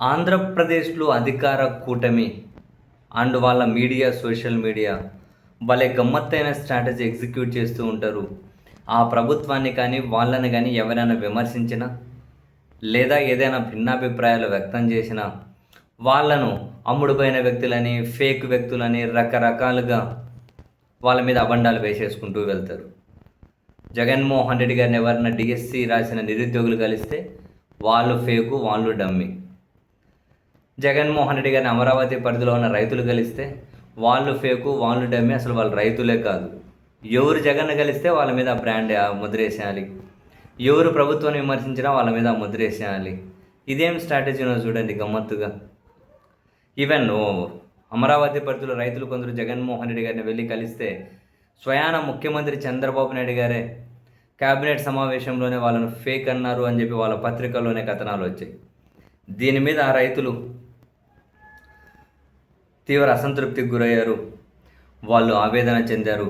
ఆంధ్రప్రదేశ్‌లో అధికార కూటమి అండ్ వాళ్ళ మీడియా, సోషల్ మీడియా భలే గమ్మత్తైన స్ట్రాటజీ ఎగ్జిక్యూట్ చేస్తూ ఉంటారు. ఆ ప్రభుత్వాన్ని కానీ, వాళ్ళని గానీ ఎవరైనా విమర్శించినా, లేదా ఏదైనా భిన్నాభిప్రాయాలు వ్యక్తం చేసినా, వాళ్ళను అమ్ముడుపోయిన వ్యక్తులని, ఫేక్ వ్యక్తులని రకరకాలుగా వాళ్ళ మీద అబండాలు వేసేసుకుంటూ వెళ్తారు. జగన్మోహన్ రెడ్డి గారిని ఎవరైనా డీఎస్సీ రాసిన నిరుద్యోగులు కలిస్తే, వాళ్ళు ఫేకు, వాళ్ళు డమ్మీ. జగన్మోహన్ రెడ్డి గారిని అమరావతి పరిధిలో ఉన్న రైతులు కలిస్తే వాళ్ళు ఫేకు, వాళ్ళు డమ్మి, అసలు వాళ్ళు రైతులే కాదు. ఎవరు జగన్ను కలిస్తే వాళ్ళ మీద బ్రాండ్ ముద్రేసేయాలి. ఎవరు ప్రభుత్వాన్ని విమర్శించినా వాళ్ళ మీద ముద్రేసేయాలి. ఇదేం స్ట్రాటజీనో చూడండి గమ్మత్తుగా. ఈవెన్ అమరావతి పరిధిలో రైతులు కొందరు జగన్మోహన్ రెడ్డి గారిని వెళ్ళి కలిస్తే స్వయాన ముఖ్యమంత్రి చంద్రబాబు నాయుడు గారే క్యాబినెట్ సమావేశంలోనే వాళ్ళను ఫేక్ అన్నారు అని చెప్పి వాళ్ళ పత్రికల్లోనే కథనాలు వచ్చాయి. దీని మీద ఆ రైతులు తీవ్ర అసంతృప్తికి గురయ్యారు. వాళ్ళు ఆవేదన చెందారు.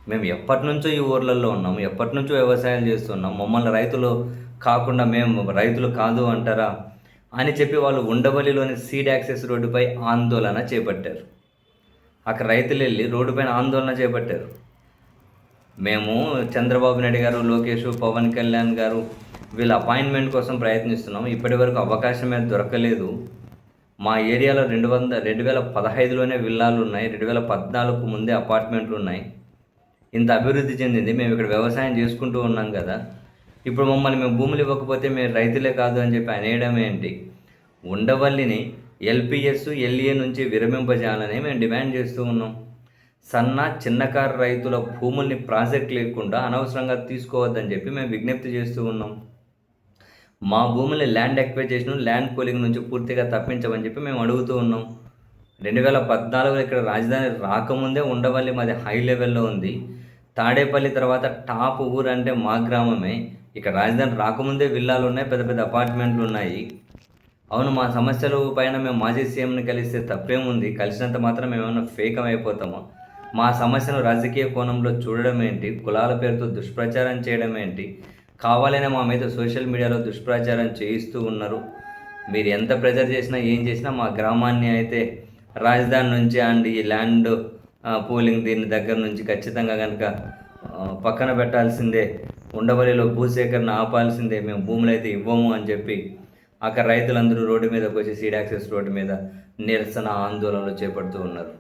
మేము ఎప్పటి నుంచో ఈ ఊర్లలో ఉన్నాము, ఎప్పటి నుంచో వ్యవసాయాలు చేస్తున్నాం, మమ్మల్ని రైతులు కాకుండా మేము రైతులు కాదు అంటారా అని చెప్పి వాళ్ళు ఉండవల్లిలోని సీడ్ యాక్సెస్ రోడ్డుపై ఆందోళన చేపట్టారు. అక్కడ రైతులు వెళ్ళి రోడ్డుపైన ఆందోళన చేపట్టారు. మేము చంద్రబాబు నాయుడు గారు, లోకేష్, పవన్ కళ్యాణ్ గారు వీళ్ళ అపాయింట్మెంట్ కోసం ప్రయత్నిస్తున్నాం. ఇప్పటి వరకు అవకాశమే దొరకలేదు. మా ఏరియాలో 2015లోనే విల్లాలు ఉన్నాయి, 2014కు ముందే అపార్ట్మెంట్లు ఉన్నాయి. ఇంత అభివృద్ధి చెందింది. మేము ఇక్కడ వ్యవసాయం చేసుకుంటూ ఉన్నాం కదా, ఇప్పుడు మమ్మల్ని మేము భూములు ఇవ్వకపోతే మేము రైతులే కాదు అని చెప్పి అనేయడం ఏంటి? ఉండవల్లిని ఎల్పిఎస్, ఎల్ఏ నుంచి విరమింపజేయాలని మేము డిమాండ్ చేస్తూ ఉన్నాం. చిన్నకారు రైతుల భూముల్ని ప్రాజెక్ట్ లేకుండా అనవసరంగా తీసుకోవద్దని చెప్పి మేము విజ్ఞప్తి చేస్తూ ఉన్నాం. మా భూముల్ని ల్యాండ్ ఎక్వైజేషన్, ల్యాండ్ పూలింగ్ నుంచి పూర్తిగా తప్పించమని చెప్పి మేము అడుగుతూ ఉన్నాం. 2014లో ఇక్కడ రాజధాని రాకముందే ఉండవల్లి మాది హై లెవెల్లో ఉంది. తాడేపల్లి తర్వాత టాప్ ఊరు అంటే మా గ్రామమే. ఇక్కడ రాజధాని రాకముందే విల్లాలు ఉన్నాయి, పెద్ద పెద్ద అపార్ట్మెంట్లు ఉన్నాయి. అవును, మా సమస్యల పైన మేము మాజీ సీఎంని కలిస్తే తప్పేముంది? కలిసినంత మాత్రం మేమేమన్నా ఫేకం అయిపోతామా? మా సమస్యను రాజకీయ కోణంలో చూడడం ఏంటి? కులాల పేరుతో దుష్ప్రచారం చేయడం ఏంటి? కావాలనే మా మీద సోషల్ మీడియాలో దుష్ప్రచారం చేయిస్తూ ఉన్నారు. మీరు ఎంత ప్రెజర్ చేసినా ఏం చేసినా మా గ్రామాన్ని అయితే రాజధాని నుంచి అండ్ ఈ ల్యాండ్ పూలింగ్ దీని దగ్గర నుంచి ఖచ్చితంగా కనుక పక్కన పెట్టాల్సిందే, ఉండవల్లిలో భూసేకరణ ఆపాల్సిందే, మేము భూములు అయితే ఇవ్వము అని చెప్పి అక్కడ రైతులందరూ రోడ్డు మీదకి వచ్చి సీడ్ యాక్సెస్ రోడ్డు మీద నిరసన ఆందోళనలు చేపడుతూ ఉన్నారు.